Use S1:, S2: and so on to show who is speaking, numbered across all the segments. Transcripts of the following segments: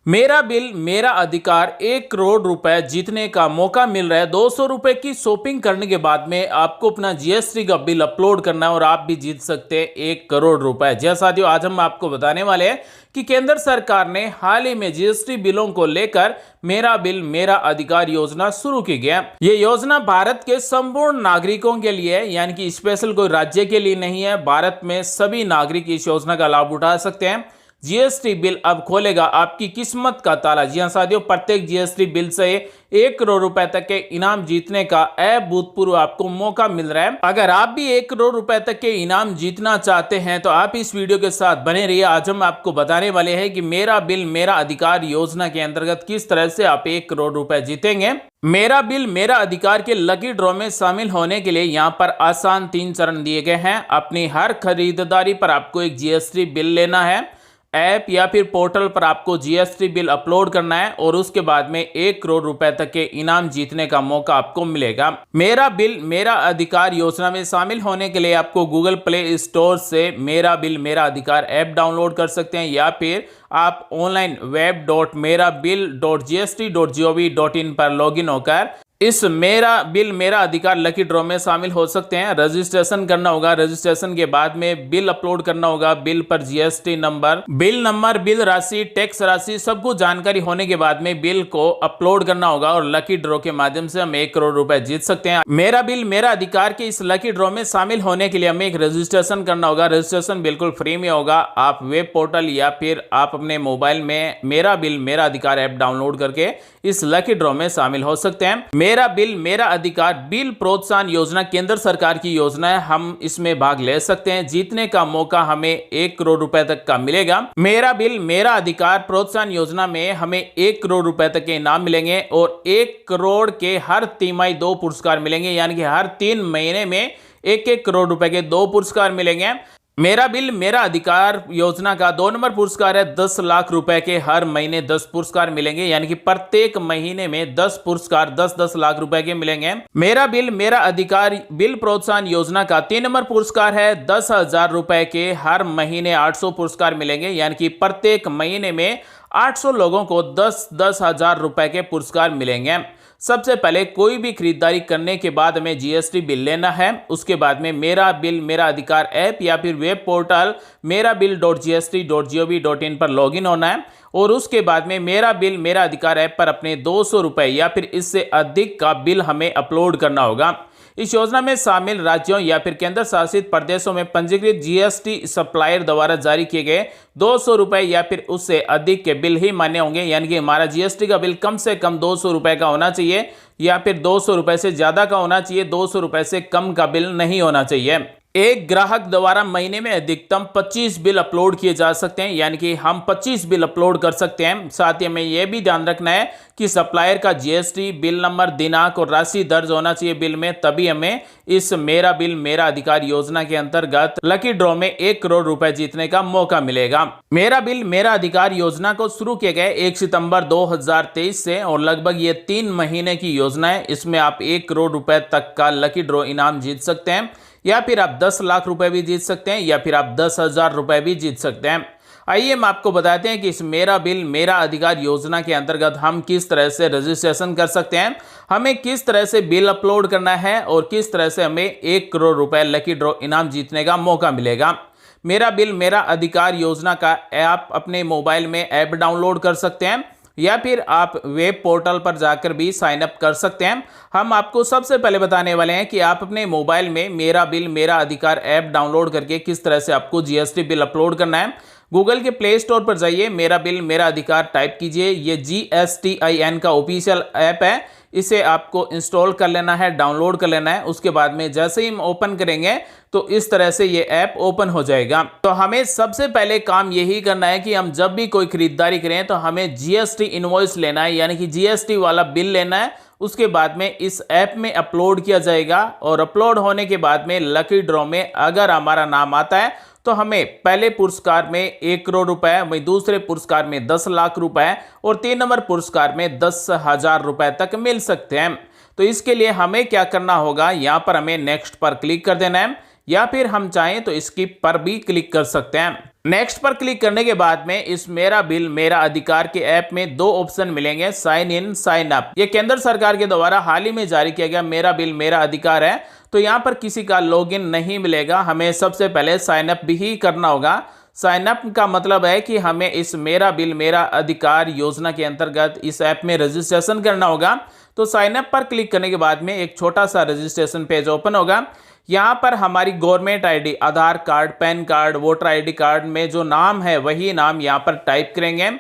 S1: मेरा बिल मेरा अधिकार 1 करोड़ रुपए जीतने का मौका मिल रहा है। 200 रुपए की शॉपिंग करने के बाद में आपको अपना जीएसटी का बिल अपलोड करना है और आप भी जीत सकते हैं 1 करोड़ रुपए। जी साथियों, आज हम आपको बताने वाले हैं कि केंद्र सरकार ने हाल ही में जीएसटी बिलों को लेकर मेरा बिल मेरा अधिकार योजना शुरू की गया। ये योजना भारत के संपूर्ण नागरिकों के लिए है, यानी कि स्पेशल कोई राज्य के लिए नहीं है। भारत में सभी नागरिक इस योजना का लाभ उठा सकते हैं। जीएसटी बिल अब खोलेगा आपकी किस्मत का ताला। जी हां साथियों, प्रत्येक जीएसटी बिल से 1 करोड़ रुपए तक के इनाम जीतने का अभूतपूर्व आपको मौका मिल रहा है। अगर आप भी 1 करोड़ रुपए तक के इनाम जीतना चाहते हैं तो आप इस वीडियो के साथ बने रहिए। आज हम आपको बताने वाले हैं कि मेरा बिल मेरा अधिकार योजना के अंतर्गत किस तरह से आप 1 करोड़ रुपए जीतेंगे। मेरा बिल मेरा अधिकार के लकी ड्रॉ में शामिल होने के लिए यहाँ पर आसान 3 चरण दिए गए हैं। अपनी हर खरीदारी पर आपको एक जीएसटी बिल लेना है। ऐप या फिर पोर्टल पर आपको जीएसटी बिल अपलोड करना है और उसके बाद में 1 करोड़ रुपए तक के इनाम जीतने का मौका आपको मिलेगा। मेरा बिल मेरा अधिकार योजना में शामिल होने के लिए आपको गूगल प्ले स्टोर से मेरा बिल मेरा अधिकार ऐप डाउनलोड कर सकते हैं या फिर आप ऑनलाइन web.merabill.gst.gov.in पर लॉगिन होकर इस मेरा बिल मेरा अधिकार लकी ड्रॉ में शामिल हो सकते हैं। रजिस्ट्रेशन करना होगा। रजिस्ट्रेशन के बाद में बिल अपलोड करना होगा। बिल पर जीएसटी नंबर, बिल राशि, टैक्स राशि, सब कुछ जानकारी होने के बाद में बिल को अपलोड करना होगा और लकी ड्रॉ के माध्यम से हम 1 करोड़ रुपए जीत सकते हैं। मेरा बिल मेरा अधिकार के इस लकी ड्रॉ में शामिल होने के लिए हमें एक रजिस्ट्रेशन करना होगा। रजिस्ट्रेशन बिल्कुल फ्री में होगा। आप वेब पोर्टल या फिर आप अपने मोबाइल में मेरा बिल मेरा अधिकार ऐप डाउनलोड करके इस लकी ड्रॉ में शामिल हो सकते हैं। मेरा बिल मेरा अधिकार बिल प्रोत्साहन योजना केंद्र सरकार की योजना है। हम इसमें भाग ले सकते हैं। जीतने का मौका हमें 1 करोड़ रुपए तक का मिलेगा। मेरा बिल मेरा अधिकार प्रोत्साहन योजना में हमें 1 करोड़ रुपए तक के इनाम मिलेंगे और 1 करोड़ के हर तिमाही 2 पुरस्कार मिलेंगे, यानी कि हर 3 महीने में 1-1 करोड़ रुपए के 2 पुरस्कार मिलेंगे। मेरा बिल मेरा अधिकार योजना का 2 नंबर पुरस्कार है 10 लाख रुपए के हर महीने 10 पुरस्कार मिलेंगे, यानी कि प्रत्येक महीने में 10 पुरस्कार 10-10 लाख रुपए के मिलेंगे। मेरा बिल मेरा अधिकार बिल प्रोत्साहन योजना का 3 नंबर पुरस्कार है 10,000 रुपए के हर महीने 800 पुरस्कार मिलेंगे, यानी कि प्रत्येक महीने में 800 लोगों को 10-10 हजार रुपए के पुरस्कार मिलेंगे। सबसे पहले कोई भी खरीदारी करने के बाद हमें जीएसटी बिल लेना है। उसके बाद में मेरा बिल मेरा अधिकार ऐप या फिर वेब पोर्टल merabill.gst.gov.in पर लॉगिन होना है और उसके बाद में मेरा बिल मेरा अधिकार ऐप पर अपने 200 रुपए या फिर इससे अधिक का बिल हमें अपलोड करना होगा। इस योजना में शामिल राज्यों या फिर केंद्र शासित प्रदेशों में पंजीकृत जीएसटी सप्लायर द्वारा जारी किए गए 200 रुपए या फिर उससे अधिक के बिल ही मान्य होंगे, यानी कि हमारा जीएसटी का बिल कम से कम 200 रुपए का होना चाहिए या फिर 200 रुपए से ज्यादा का होना चाहिए। 200 रुपए से कम का बिल नहीं होना चाहिए। एक ग्राहक द्वारा महीने में अधिकतम 25 बिल अपलोड किए जा सकते हैं, यानी कि हम 25 बिल अपलोड कर सकते हैं। साथ ही हमें यह भी ध्यान रखना है कि सप्लायर का जीएसटी बिल नंबर, दिनांक और राशि दर्ज होना चाहिए बिल में, तभी हमें इस मेरा बिल मेरा अधिकार योजना के अंतर्गत लकी ड्रॉ में 1 करोड़ रुपए जीतने का मौका मिलेगा। मेरा बिल मेरा अधिकार योजना को शुरू किए गए 1 सितंबर 2023 से और लगभग ये 3 महीने की योजना है। इसमें आप 1 करोड़ रुपए तक का लकी ड्रॉ इनाम जीत सकते हैं या फिर आप 10 लाख रुपए भी जीत सकते हैं या फिर आप 10,000 रुपए भी जीत सकते हैं। आइए हम आपको बताते हैं कि इस मेरा बिल मेरा अधिकार योजना के अंतर्गत हम किस तरह से रजिस्ट्रेशन कर सकते हैं, हमें किस तरह से बिल अपलोड करना है और किस तरह से हमें 1 करोड़ रुपए लकी ड्रॉ इनाम जीतने का मौका मिलेगा। मेरा बिल मेरा अधिकार योजना का आप अपने मोबाइल में ऐप डाउनलोड कर सकते हैं या फिर आप वेब पोर्टल पर जाकर भी साइन अप कर सकते हैं। हम आपको सबसे पहले बताने वाले हैं कि आप अपने मोबाइल में मेरा बिल मेरा अधिकार ऐप डाउनलोड करके किस तरह से आपको जीएसटी बिल अपलोड करना है। गूगल के प्ले स्टोर पर जाइए, मेरा बिल मेरा अधिकार टाइप कीजिए। ये GSTIN का ऑफिशियल ऐप है, इसे आपको इंस्टॉल कर लेना है, डाउनलोड कर लेना है। उसके बाद में जैसे ही हम ओपन करेंगे तो इस तरह से ये ऐप ओपन हो जाएगा। तो हमें सबसे पहले काम यही करना है कि हम जब भी कोई खरीदारी करें तो हमें जीएसटी इनवॉइस लेना है, यानी कि जीएसटी वाला बिल लेना है। उसके बाद में इस ऐप में अपलोड किया जाएगा और अपलोड होने के बाद में लकी ड्रॉ में अगर हमारा नाम आता है तो हमें पहले पुरस्कार में 1 करोड़ रुपए, वहीं दूसरे पुरस्कार में 10 लाख रुपए और 3 नंबर पुरस्कार में 10,000 रुपए तक मिल सकते हैं। तो इसके लिए हमें क्या करना होगा, यहाँ पर हमें नेक्स्ट पर क्लिक कर देना है या फिर हम चाहें तो स्किप पर भी क्लिक कर सकते हैं। नेक्स्ट पर क्लिक करने के बाद में इस मेरा बिल मेरा अधिकार के ऐप में दो ऑप्शन मिलेंगे, साइन इन साइन अप। ये केंद्र सरकार के द्वारा हाल ही में जारी किया गया मेरा बिल मेरा अधिकार है। तो यहाँ पर किसी का लॉगिन नहीं मिलेगा, हमें सबसे पहले साइन अप भी करना होगा। साइन अप का मतलब है कि हमें इस मेरा बिल मेरा अधिकार योजना के अंतर्गत इस ऐप में रजिस्ट्रेशन करना होगा। तो साइन अप पर क्लिक करने के बाद में एक छोटा सा रजिस्ट्रेशन पेज ओपन होगा। यहाँ पर हमारी government ID, Aadhaar card, PAN card, voter ID card में जो नाम है वही नाम यहाँ पर टाइप करेंगे।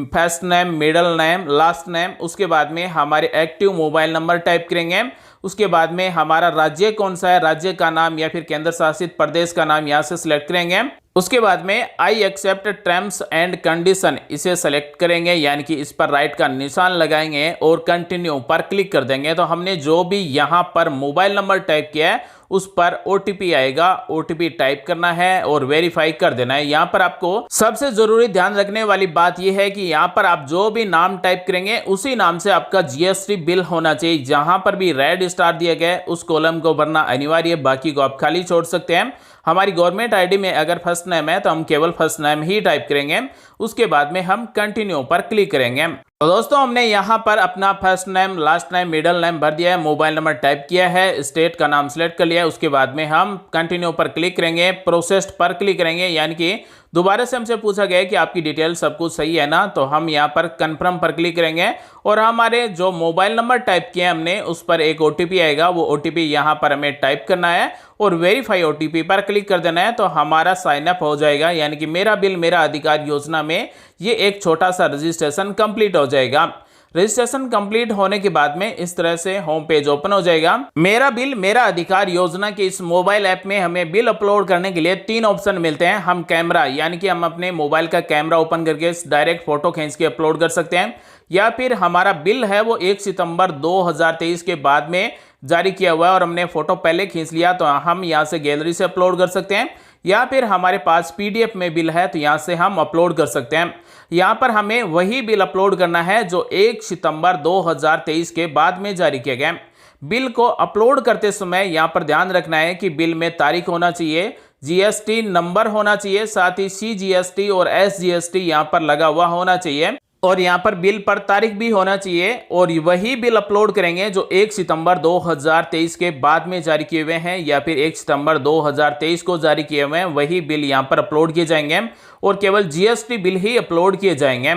S1: First name, middle name, last name. उसके बाद में हमारे एक्टिव मोबाइल नंबर टाइप करेंगे। उसके बाद में हमारा राज्य कौन सा है, राज्य का नाम या फिर केंद्र शासित प्रदेश का नाम यहाँ से सिलेक्ट करेंगे। उसके बाद में I accept terms and condition इसे सेलेक्ट करेंगे, यानी कि इस पर राइट का निशान लगाएंगे और कंटिन्यू पर क्लिक कर देंगे। तो हमने जो भी यहाँ पर मोबाइल नंबर टाइप किया है उस पर ओटीपी आएगा, ओटीपी टाइप करना है और वेरीफाई कर देना है। यहाँ पर आपको सबसे जरूरी ध्यान रखने वाली बात यह है कि यहाँ पर आप जो भी नाम टाइप करेंगे उसी नाम से आपका जीएसटी बिल होना चाहिए। जहां पर भी रेड स्टार दिया गया है उस कॉलम को भरना अनिवार्य है, बाकी को आप खाली छोड़ सकते हैं। हमारी गवर्नमेंट आईडी में अगर फर्स्ट नेम है तो हम केवल फर्स्ट नेम ही टाइप करेंगे। उसके बाद में हम कंटिन्यू पर क्लिक करेंगे। तो दोस्तों हमने यहाँ पर अपना first name, last name, middle name भर दिया है, मोबाइल नंबर टाइप किया है, स्टेट का नाम सिलेक्ट कर लिया है। उसके बाद में हम कंटिन्यू पर क्लिक करेंगे, प्रोसेस्ड पर क्लिक करेंगे, यानी कि दोबारा से हमसे पूछा गया है कि आपकी डिटेल सब कुछ सही है ना। तो हम यहाँ पर कंफर्म पर क्लिक करेंगे और हमारे जो मोबाइल नंबर टाइप किया हमने उस पर एक ओटीपी आएगा, वो ओटीपी यहाँ पर हमें टाइप करना है और वेरीफाई ओटीपी पर क्लिक कर देना है। तो हमारा साइन अप हो जाएगा, यानी कि मेरा बिल मेरा अधिकार योजना में ये एक छोटा सा रजिस्ट्रेशन कंप्लीट हो जाएगा। रजिस्ट्रेशन कंप्लीट होने के बाद में इस तरह से होम पेज ओपन हो जाएगा। मेरा बिल मेरा अधिकार योजना के इस मोबाइल ऐप में हमें बिल अपलोड करने के लिए तीन ऑप्शन मिलते हैं। हम कैमरा, यानी कि हम अपने मोबाइल का कैमरा ओपन करके डायरेक्ट फोटो खींच के अपलोड कर सकते हैं, या फिर हमारा बिल है वो 1 सितंबर 2023 के बाद में जारी किया हुआ है और हमने फोटो पहले खींच लिया तो हम यहाँ से गैलरी से अपलोड कर सकते हैं, या फिर हमारे पास पीडीएफ में बिल है तो यहाँ से हम अपलोड कर सकते हैं। यहाँ पर हमें वही बिल अपलोड करना है जो 1 सितंबर 2023 के बाद में जारी किया गया। बिल को अपलोड करते समय यहाँ पर ध्यान रखना है कि बिल में तारीख होना चाहिए, जीएसटी नंबर होना चाहिए, साथ ही सीजीएसटी और एसजीएसटी यहाँ पर लगा हुआ होना चाहिए और यहाँ पर बिल पर तारीख भी होना चाहिए। और वही बिल अपलोड करेंगे जो 1 सितंबर 2023 के बाद में जारी किए हुए हैं, या फिर 1 सितंबर 2023 को जारी किए हुए हैं, वही बिल यहाँ पर अपलोड किए जाएंगे और केवल जीएसटी बिल ही अपलोड किए जाएंगे।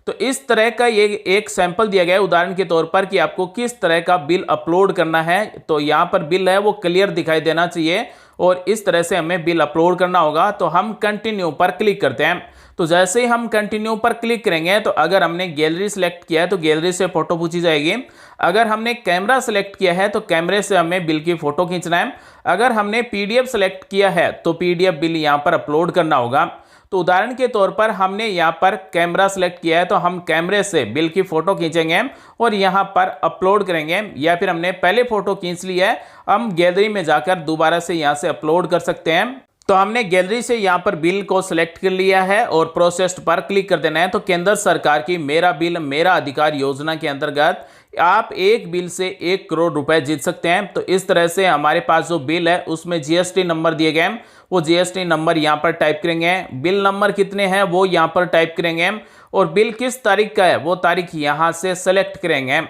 S1: तो इस तरह का ये एक सैंपल दिया गया है उदाहरण के तौर पर कि आपको किस तरह का बिल अपलोड करना है। तो यहाँ पर बिल है वो क्लियर दिखाई देना चाहिए और इस तरह से हमें बिल अपलोड करना होगा। तो हम कंटिन्यू पर क्लिक करते हैं। तो जैसे ही हम कंटिन्यू पर क्लिक करेंगे तो अगर हमने गैलरी सेलेक्ट किया है तो गैलरी से फोटो पूछी जाएगी। अगर हमने कैमरा सेलेक्ट किया है तो कैमरे से हमें बिल की फोटो खींचना है। अगर हमने पीडीएफ सेलेक्ट किया है तो पीडीएफ बिल यहाँ पर अपलोड करना होगा। तो उदाहरण के तौर पर हमने यहाँ पर कैमरा सेलेक्ट किया है तो हम कैमरे से बिल की फोटो खींचेंगे और यहाँ पर अपलोड करेंगे, या फिर हमने पहले फोटो खींच ली है, हम गैलरी में जाकर दोबारा से यहाँ से अपलोड कर सकते हैं। तो हमने गैलरी से यहाँ पर बिल को सिलेक्ट कर लिया है और प्रोसेस्ड पर क्लिक कर देना है। तो केंद्र सरकार की मेरा बिल मेरा अधिकार योजना के अंतर्गत आप एक बिल से 1 करोड़ रुपए जीत सकते हैं। तो इस तरह से हमारे पास जो बिल है उसमें जीएसटी नंबर दिए गए, वो जीएसटी नंबर यहाँ पर टाइप करेंगे, बिल नंबर कितने हैं वो यहाँ पर टाइप करेंगे और बिल किस तारीख का है वो तारीख यहाँ से सेलेक्ट करेंगे।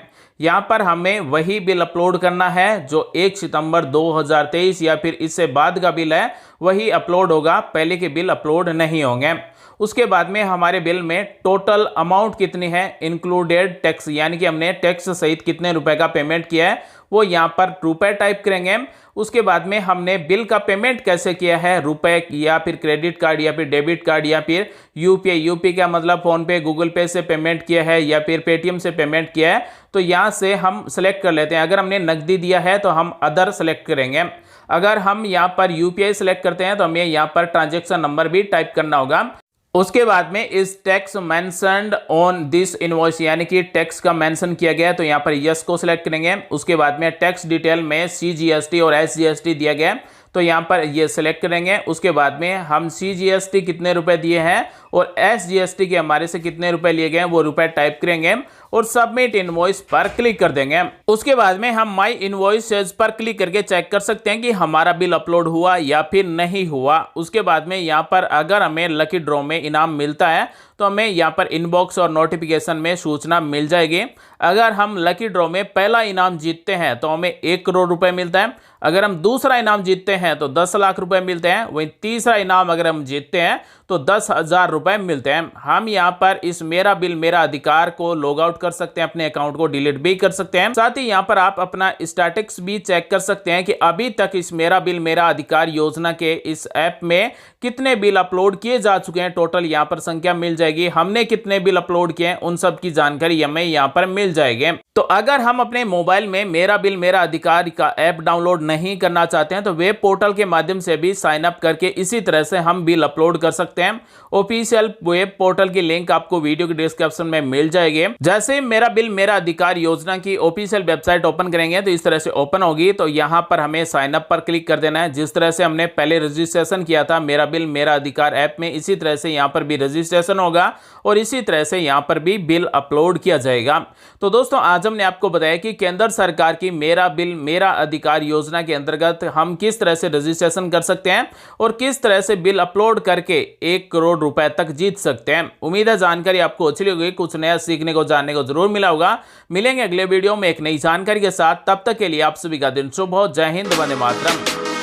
S1: यहाँ पर हमें वही बिल अपलोड करना है जो 1 सितंबर 2023 या फिर इससे बाद का बिल है वही अपलोड होगा, पहले के बिल अपलोड नहीं होंगे। उसके बाद में हमारे बिल में टोटल अमाउंट कितनी है इंक्लूडेड टैक्स, यानी कि हमने टैक्स सहित कितने रुपए का पेमेंट किया है वो यहाँ पर रुपए टाइप करेंगे। उसके बाद में हमने बिल का पेमेंट कैसे किया है, रुपए या फिर क्रेडिट कार्ड या फिर डेबिट कार्ड या फिर यूपीआई, यूपीआई का मतलब फोन पे, गूगल पे से पेमेंट किया है या फिर पेटीएम से पेमेंट किया है। तो यहाँ से हम सेलेक्ट कर लेते हैं। अगर हमने नकदी दिया है तो हम अदर सेलेक्ट करेंगे। अगर हम यहाँ पर यूपीआई सेलेक्ट करते हैं तो हमें यहाँ पर ट्रांजेक्शन नंबर भी टाइप करना होगा। उसके बाद में इस tax mentioned on this invoice, यानी कि टैक्स का मेंशन किया गया है तो यहाँ पर यस को सिलेक्ट करेंगे। उसके बाद में टैक्स डिटेल में सीजीएसटी और एसजीएसटी दिया गया है तो यहाँ पर ये सिलेक्ट करेंगे। उसके बाद में हम सीजीएसटी कितने रुपए दिए हैं और SGST के हमारे से कितने रुपए लिए गए हैं वो रुपए टाइप करेंगे और सबमिट इनवॉइस पर क्लिक कर देंगे। उसके बाद में हम माई इनवॉइसेज पर क्लिक करके चेक कर सकते हैं कि हमारा बिल अपलोड हुआ या फिर नहीं हुआ। उसके बाद में यहाँ पर अगर हमें लकी ड्रॉ में इनाम मिलता है तो हमें यहाँ पर इनबॉक्स और नोटिफिकेशन में सूचना मिल जाएगी। अगर हम लकी ड्रॉ में पहला इनाम जीतते हैं तो हमें 1 करोड़ रुपए मिलता है। अगर हम दूसरा इनाम जीतते हैं तो 10 लाख रुपए मिलते हैं। वहीं तीसरा इनाम अगर हम जीतते हैं तो 10,000 रुपए मिलते हैं। हम यहाँ पर इस मेरा बिल मेरा अधिकार को लॉग आउट कर सकते हैं, अपने अकाउंट को डिलीट भी कर सकते हैं। साथ ही यहाँ पर आप अपना स्टैटिक्स भी चेक कर सकते हैं कि अभी तक इस मेरा बिल मेरा अधिकार योजना के इस ऐप में कितने बिल अपलोड किए जा चुके हैं। टोटल यहाँ पर संख्या मिल जाएगी, हमने कितने बिल अपलोड किए हैं उन सब की जानकारी हमें यहाँ पर मिल जाएगी। तो अगर हम अपने मोबाइल में मेरा बिल मेरा अधिकार का ऐप डाउनलोड नहीं करना चाहते हैं तो वेब पोर्टल के माध्यम से भी साइन अप करके इसी तरह से हम बिल अपलोड कर सकते हैं। ऑफिशियल वेब पोर्टल की लिंक आपको वीडियो के डिस्क्रिप्शन में मिल जाएगी। जैसे मेरा बिल मेरा अधिकार योजना की ऑफिशियल वेबसाइट ओपन करेंगे तो इस तरह से ओपन होगी। तो यहाँ पर हमें साइन अप पर क्लिक कर देना है। जिस तरह से हमने पहले रजिस्ट्रेशन किया था मेरा बिल मेरा अधिकार ऐप में, इसी तरह से यहाँ पर भी रजिस्ट्रेशन होगा और इसी तरह से यहाँ पर भी बिल अपलोड किया जाएगा। तो दोस्तों आज हमने आपको बताया कि केंद्र सरकार की मेरा बिल मेरा अधिकार योजना के अंतर्गत हम किस तरह से रजिस्ट्रेशन कर सकते हैं और किस तरह से बिल अपलोड करके 1 करोड़ रुपए तक जीत सकते हैं। उम्मीद है जानकारी आपको अच्छी लगी, कुछ नया सीखने को जानने को जरूर मिला होगा। मिलेंगे अगले वीडियो में एक नई जानकारी के साथ, तब तक के लिए आप सभी का दिन शुभ हो। जय हिंद, वंदे मातरम।